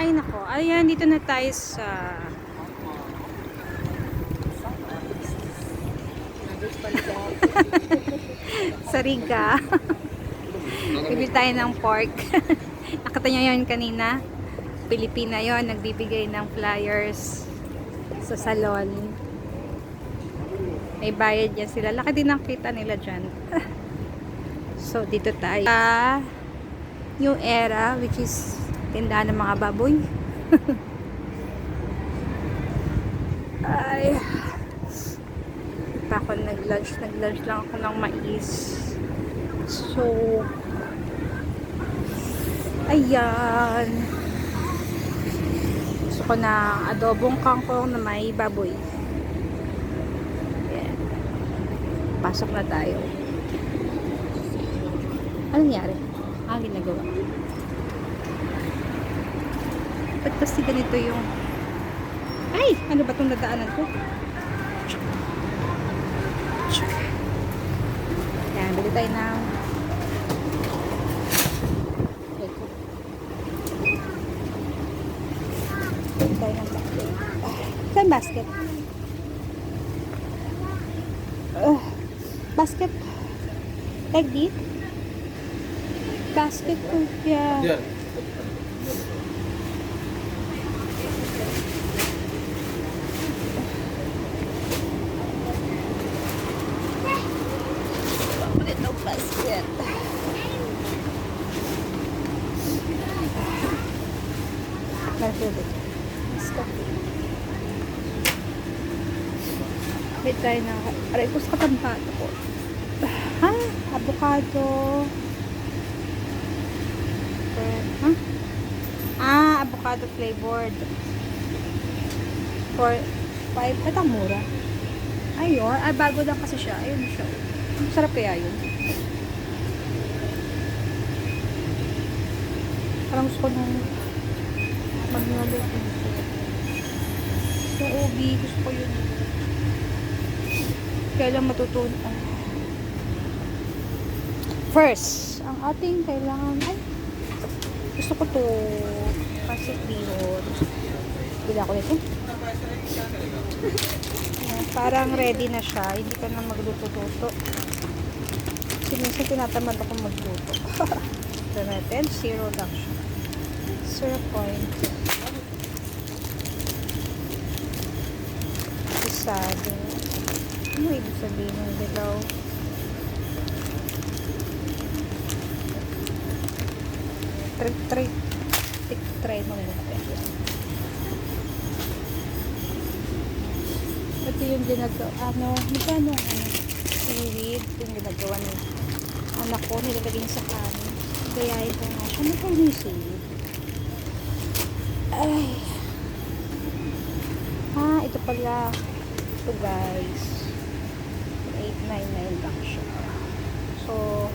Ay nako, ayan, dito na tayo sa Riga. Bibili tayo ng pork. Nakita nyo yun kanina. Pilipina yon, nagbibigay ng flyers sa salon. May bayad yan sila. Laki din ang kita nila dyan. So, dito tayo. New Era, which is tindahan ng mga baboy. Ay, pa ako nag-lunch lang ako ng mais. So, ayan, gusto ko na adobong kangkong na may baboy. Ayan. Pasok na tayo. Ano nangyari? Ginagawa. Ba't kasi ganito yung... Ay! Ano ba itong nadaanan ko? Ayan, bili tayo ng... Bili tayo ng basket. Saan basket? Basket. Like this? Basket ko. Yeah. Basket. Wait tayo na. Aray ko sa katambato ko. Ha? Avocado. Avocado flavored. For 5. Ito mura. Ayun. Ay, bago lang kasi siya. Ayun siya. Sarap kaya yun. Parang gusto ko nung magnulit. So, ubi. Gusto ko yun. Kaya lang matutunan. First, ang ating kailangan, ay, gusto ko to kasi bihon. Bila ko nito. Parang ready na siya. Hindi ka na magluto-luto. Minsan tinatamad ako magluto. Ito natin, 0 lang siya. 0.1. Isado. Ano ibig sabihin ng dilaw? Try mo na natin. Ito yung ginagawa, magkano, seaweed, yung ginagawa ni anak ko, nilalagay sa kanin. Gayahin ko nga siya, magkano yung seaweed? Ay. Ito pala. Ito guys. 899 lang siya. So,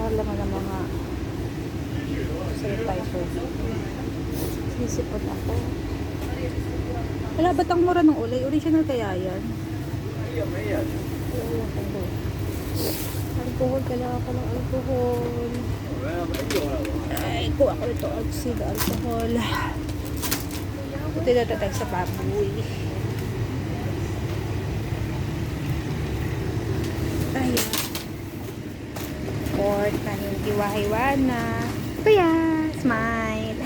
mahal naman ng mga sanitizer. Sinisipon ako. Wala, ba't ang mura ng ulay? Original kaya yan? Alcohol, kailangan ko ng alcohol. Ay, kuha ko ito. Oxide alcohol. Ito natatag sa baboy. Ayan. Pork na yung hiwa-hiwa na. Ito yan. Smile.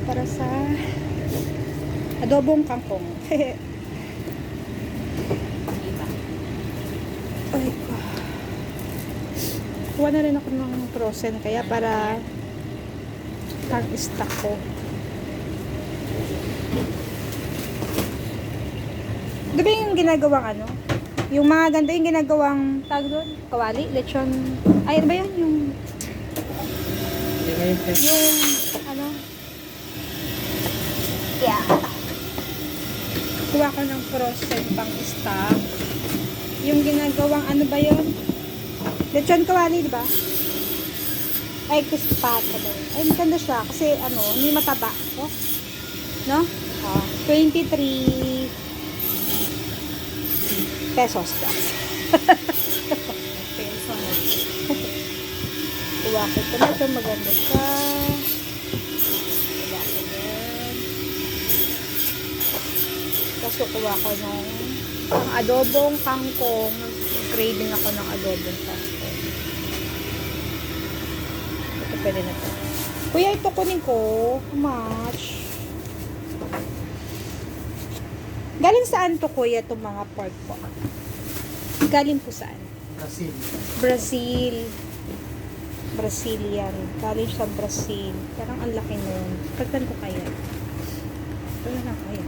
Para sa adobong kangkong. Ay, kuha na rin ako ng frozen kaya para pag-stock ko. Diba yung ginagawang ano? Yung mga ganda yung ginagawang tag doon? Kawali? Lechon? Ay, ano ba yun? Yung ano? Yeah. Kuha ko ng frozen pang-stock. Yung ginagawang ano ba yun? Lechon kawali, diba? Ay, kispat. Ay, maganda siya. Kasi, hindi mataba. Oh. No? 23 pesos lang. Peso na. Kuha ko ito na ito. Maganda ka. Kuha ko yan. Tapos kukuha ko nung pang adobong kangkong. Mag-craving ako ng adobong kangkong. Ito pwede na ito. Kuya, ito kunin ko. How much? Galing saan to, kuya, itong mga pork po? Galing po saan? Brazil. Brazil. Brazilian. Galing sa Brazil. Parang ang laki nun. Pagtan ko kaya. Ito na lang kaya.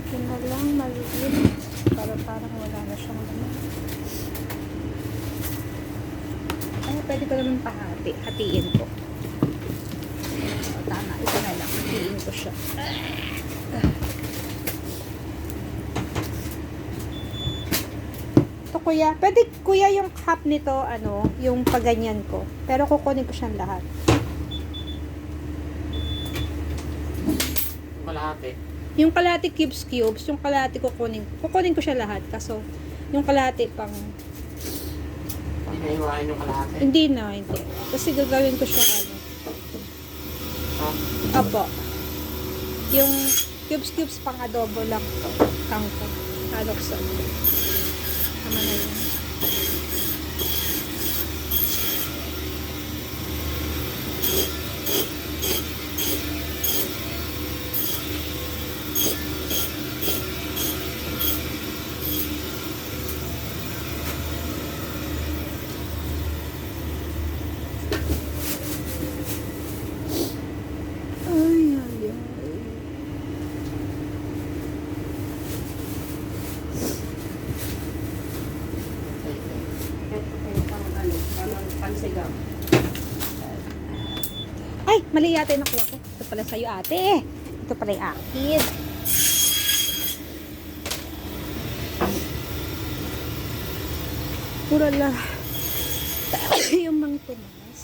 Ito na lang, maliit. Parang wala na siyang laman. Ay, pwede ko naman pahati. Hatiin ko. O, tama. Ito na lang. Hatiin ko siya. Ito, kuya. Pwede, kuya, yung cup nito, ano, yung paganyan ko. Pero kukunin ko siyang lahat. Malahati. Yung kalahati cubes, yung kalahati kukunin ko siya lahat. Kaso, yung kalahati pang, Hindi na iwain yung kalahati. hindi. Kasi gagawin ko siya, ano. Apo. Yung cubes pang adobo lang to. Kangkong. Halok sa. Tama na yun. Ay. Pansigaw. Ay, mali yata yung nakuha ko. Ito pala sa'yo, ate. Ito pala yung akin. Pura lang. Yung Mang Tomas.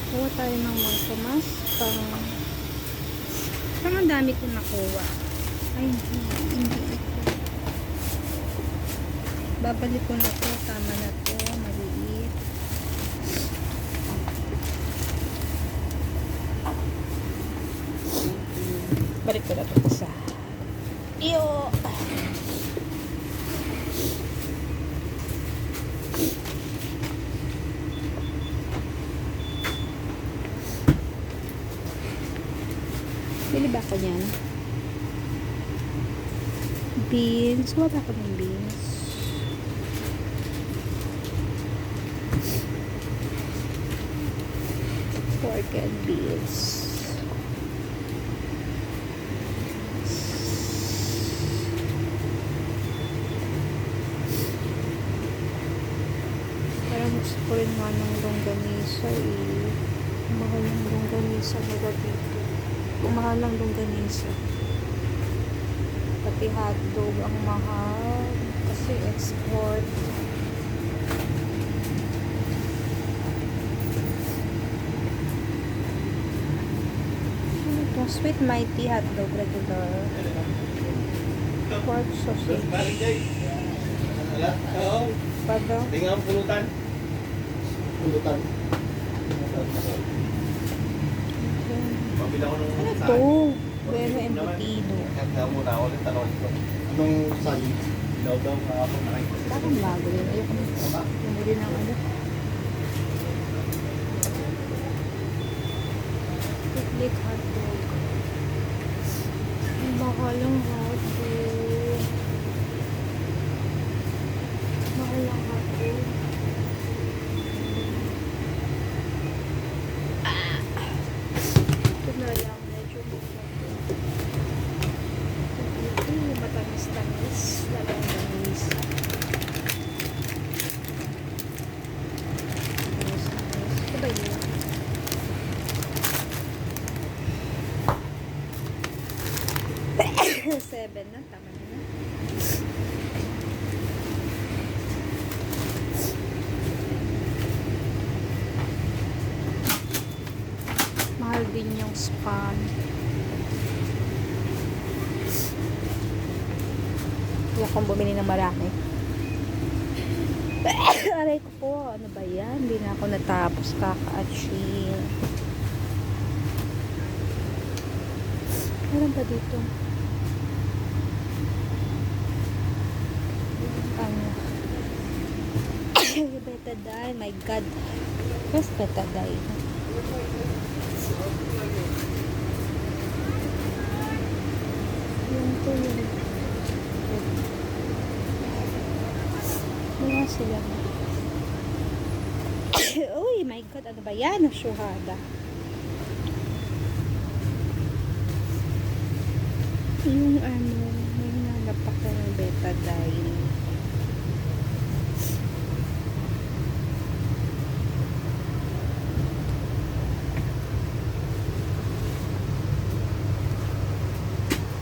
Kuha tayo ng Mang Tomas. Parang ang dami ko nakuha. Ay, hindi ito. Babalik ko na to. Tama na to. Maliit. Balik ko na to sa iyo. Bili ba ako niyan? Beans. Kuha ba ako ng beans? Pork and beans. Parang gusto ko rin nga ng longganisa eh. Mahal ng longganisa na dito. Mahal ng longganisa. Pati hotdog ang mahal. Kasi export. Ano to? Sweet mighty hotdog regular. Pork sausage. Pado. Tingnan ang pulutan. Pulutan. Pabila ko ng Ano to? Bueno embutido. Kaya muna ulit tanong ito. Anong sali? Daw nga ako nakikita. Parang bago yun. Ayoko na. Bumili ng ano. Picnic hotdog. Ang mahal ang hotdog. Mahal ang hotdog. Ito na lang. Medyo matamis-tamis. Tamis. Ito ba yun? Seven na, tama na. Mahal din yung spam. Wala akong bumili ng marami. Aray ko po, ano ba yan? Hindi na ako natapos kaka-achieve. Meron ba dito? Ano? Betadine, my God. Where's betadine? Yun to yun. Mga sila. Uy, my God, ano ba yan? Shuhada. Yung ano, yung nalapak na ng betadine.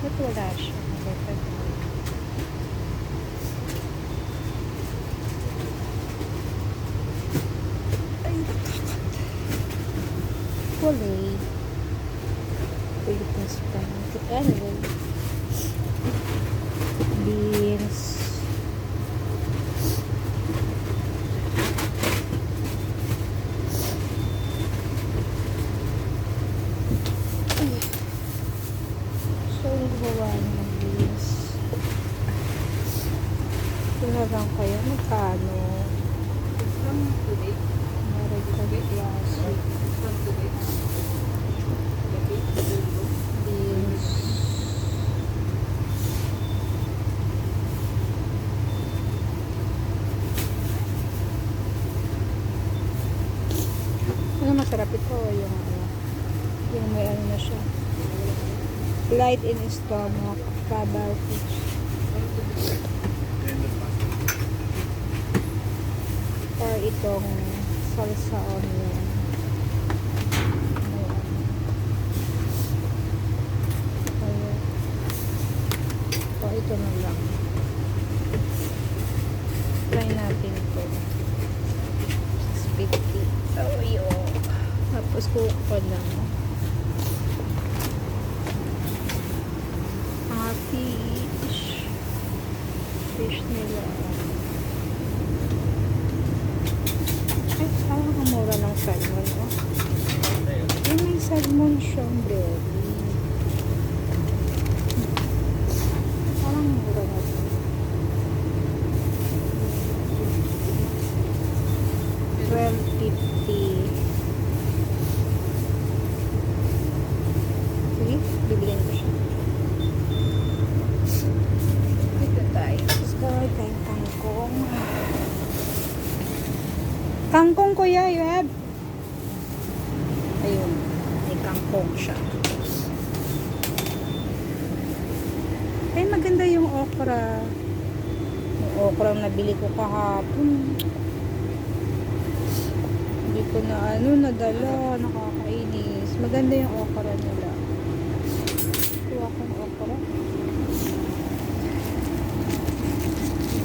Ba't wala siya? Betadine. Ay, nakakot. Wala. Philippines pa. Anyway. Beans. So, gawa ng beans. Tinagang kaya magkano? Meron ka plastic. Beans. Ano masarap ito? Yung ano, yung may ano na siya. Light in stomach, cabal fish. Or itong salsa onion. Ayan. O ito na lang. Try natin ito. 650. So, yun. Tapos cook ko lang. Mga fish. Fish nila. Ay, parang ang mura ng salmon, oh. Ay, may salmon siyang belly. Parang mura na ito. $12.50. Sige, bibilin ko siya. Ito tayo. Let's go tayong kangkong. Kangkong, kuya, you have? Ayun. May kangkong siya. Ay, maganda yung okra. Yung okra ang nabili ko kahapon. Hindi ko na nadala. Nakakainis. Maganda yung okra nila. Kuha kong okra.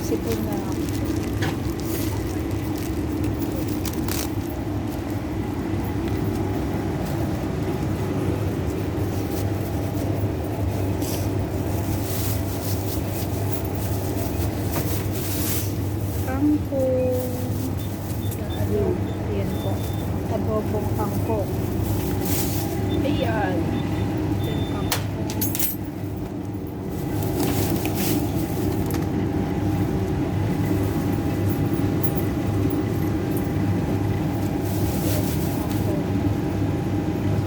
Sipon na ako. Kangkong. Ayan po. Adobong kangkong. Ayan. Ayan kangkong.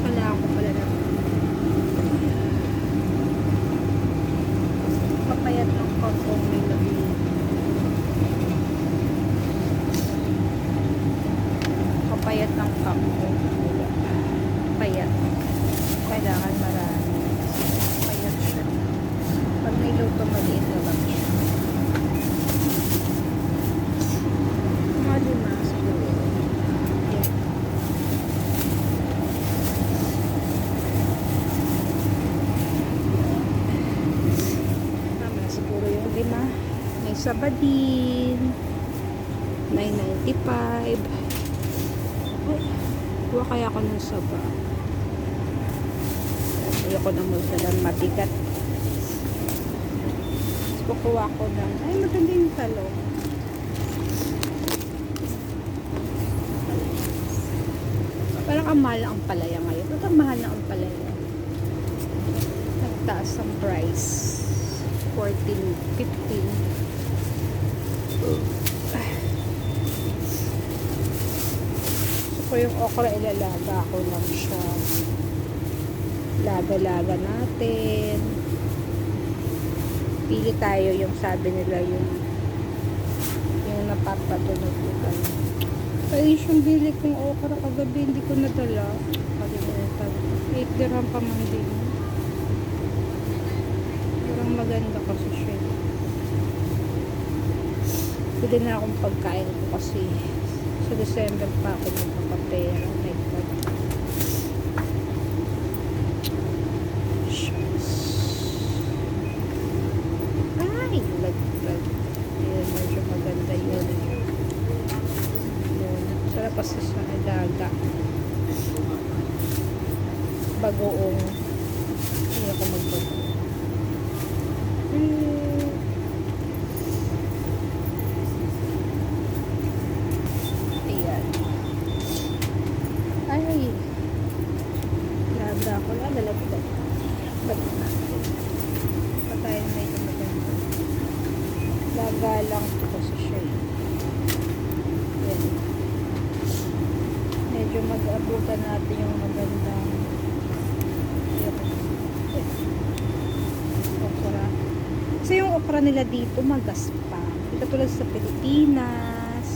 Wala ako pala na. Papayat ng kangkong may labi. Payat ng kangkong. Payat. Kailangan marami. Payat siya. Pag niluto, maliit na lang siya. Mga lima siguro. Yan. Tama na siguro yung lima. May saba din. 9.95. Kuha kaya ako ng saba. Ayan. Ayoko na magdalang mabigat. Tapos kukuha ko ng, ay maganda yung talong. Parang ang mahal ang palaya ngayon. Ba't ang mahal na ang palaya? Nagtaas ang price. 14, 15. So, ko yung okra, ilalaga ko lang siya. Laga-laga natin. Pili tayo yung sabi nila yung napapatunugan. Kaya yung bili kong okra kagabi, hindi ko nadala. Kalimutan. 8 dirham pa man din. Parang maganda kasi siya. Pwede na akong pagkain ko kasi sa December pa ako magpapapera. My God. Shucks. Ay, laglag. Yun, medyo maganda yun. Yun. Sarap kasi sa alaga. Bagoong. Hindi ako magbago. Ayan. Ay. Laga ako. Laga. Ba't natin? Patayin na ito maganda. Laga lang ito kasi siya. Ayan. Medyo mag-abutan natin yung magandang okra. Kasi yung okra nila dito magaspang. Hindi katulad sa Pilipinas.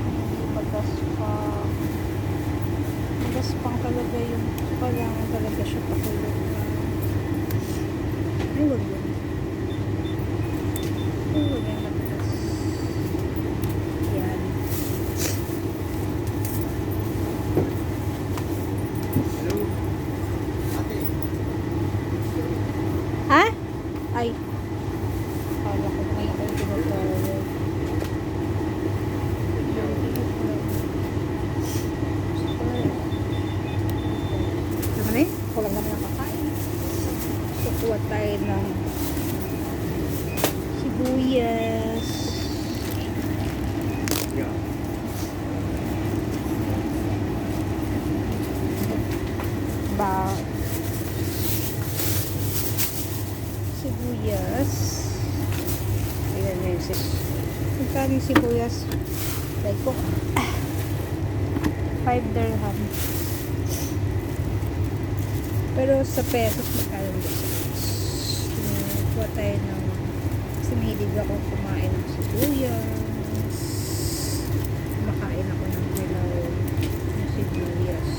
Hindi magaspang. Magaspang talaga yung parang talaga siya pakulog na. Ay, wag yun. Ay, wag yan matigas. Yan. Hello? Ate. Ha? Ay. Kala ko ngayon kayo tinatawag. Naman eh? Kulang naman ang kakain. Kukuha tayo ng sibuyas. Yeah. Sibuyas. Ayan na yung magkano yung sibuyas? Like ko. 5 dirham. Pero sa pesos magkano dito? Kuha tayo ng kasi mahilig ako kumain ng sibuyas. Makain ako ng hilaw ng sibuyas.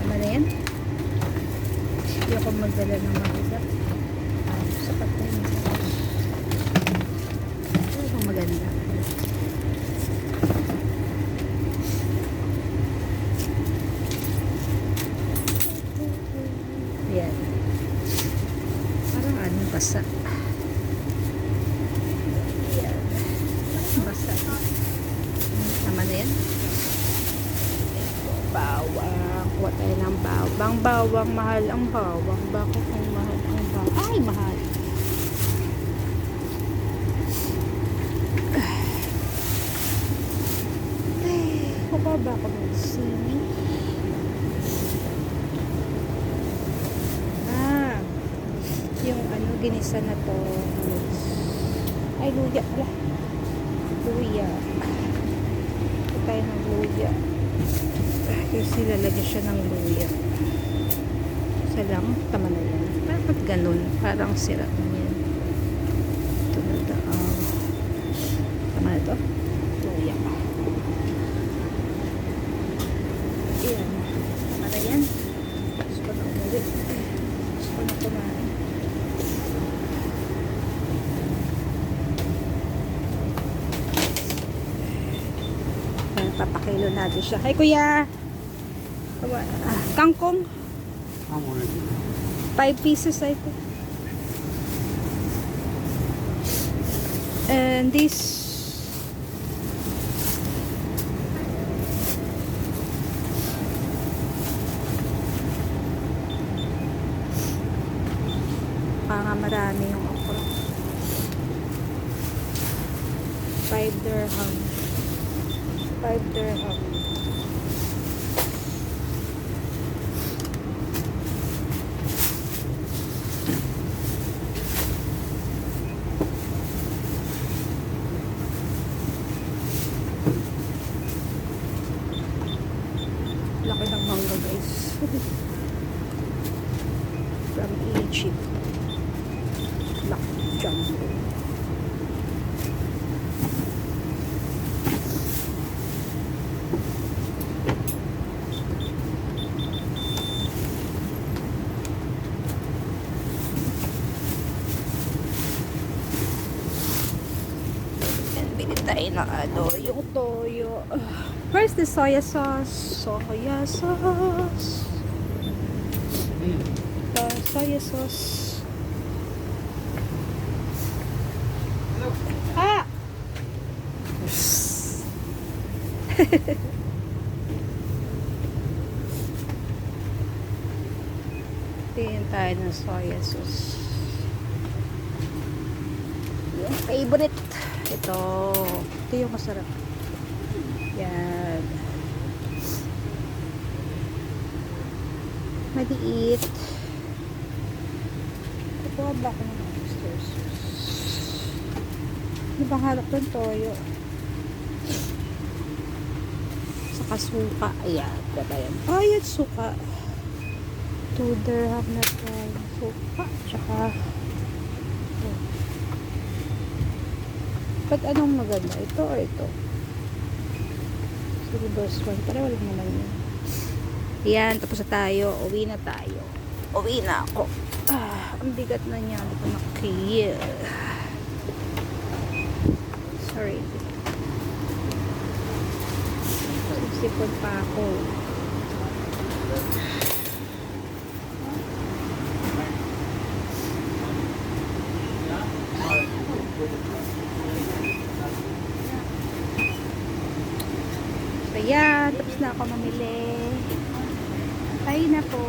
Tama na yan? Hindi ako magdala ng mahigat. Sapat na yun. Ito ang maganda. Yan. Parang ano, basa. Yan. Basa. Tama na yan. Bawang. Kuha tayo ng bawang. Bawang. Mahal ang bawang. Bakit ang mahal ang bawang? Ay, mahal. Ay, kuha ba ako ng sini? Yung ano, ginisa na to. Ay, luya. Wala. Luya. Ito tayo ng luya. Kasi lalagyan siya ng luya. Isa lang, tama na yan. Bakit ganun? Parang sira na yan. Ito na daw. Tama na to? Luya. Ayan. Tama na yan. Gusto ko na umuwi. Gusto ko na kumain. Papakilo natin siya. Hi, kuya! Kangkong. 5 pieces, I think. And this Dami yung okra. 5 dirham. 5 dirham. Laki ng mangga, guys. From Egypt. Laki jumbo. And bili tayo ng yung toyo. Where's the soya sauce? Soya sauce. Soya sauce. Ah! Tingin tayo ng soya sauce. Yung favorite. Ito yung masarap. Yan. Maliit. Kukuha ba ako ng oyster sauce? Ano bang halak ng toyo? Saka suka. Ayan. Diba yan? Oh, yan suka. 2 dirham na tayo. Suka. Tsaka ito. Ba't anong maganda? Ito or ito? Silver's one. Para walang naman yun. Yan. Tapos na tayo. Uwi na tayo. Uwi na ako. Ang bigat na niya. Hindi ko nakakil. Sorry. Sipon pa ako. So yan. Tapos na ako mamili. Tayo na po.